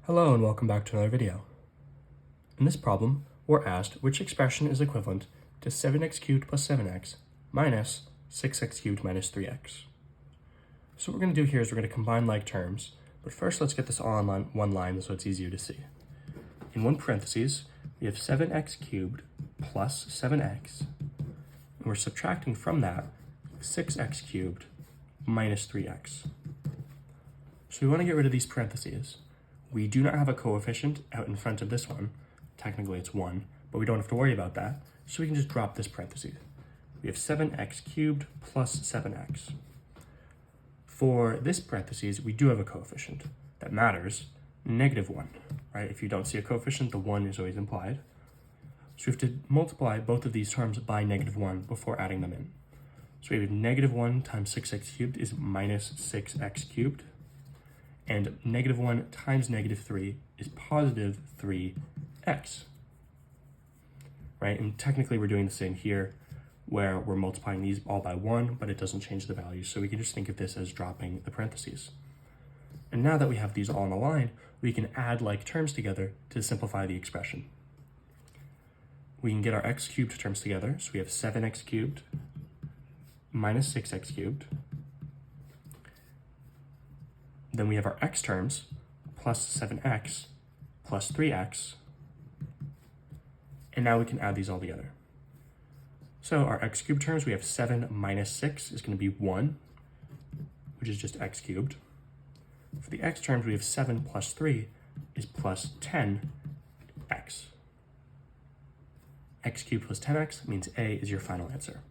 Hello and welcome back to another video. In this problem, we're asked which expression is equivalent to 7x cubed plus 7x minus 6x cubed minus 3x. So what we're going to do here is we're going to combine like terms, but first let's get this all on one line so it's easier to see. In one parentheses, we have 7x cubed plus 7x, and we're subtracting from that 6x cubed minus 3x. So we want to get rid of these parentheses. We do not have a coefficient out in front of this one. Technically it's 1, but we don't have to worry about that, so we can just drop this parentheses. We have 7x cubed plus 7x. For this parentheses, we do have a coefficient that matters, -1, right? If you don't see a coefficient, the 1 is always implied. So we have to multiply both of these terms by -1 before adding them in. So we have -1 times 6x cubed is minus 6x cubed. And -1 times -3 is positive 3x, right? And technically we're doing the same here where we're multiplying these all by 1, but it doesn't change the value. So we can just think of this as dropping the parentheses. And now that we have these all on the line, we can add like terms together to simplify the expression. We can get our x cubed terms together. So we have 7x cubed minus 6x cubed. Then we have our x terms, plus 7x plus 3x, and now we can add these all together. So our x cubed terms, we have 7 minus 6 is going to be 1, which is just x cubed. For the x terms, we have 7 plus 3 is plus 10x. X cubed plus 10x means A is your final answer.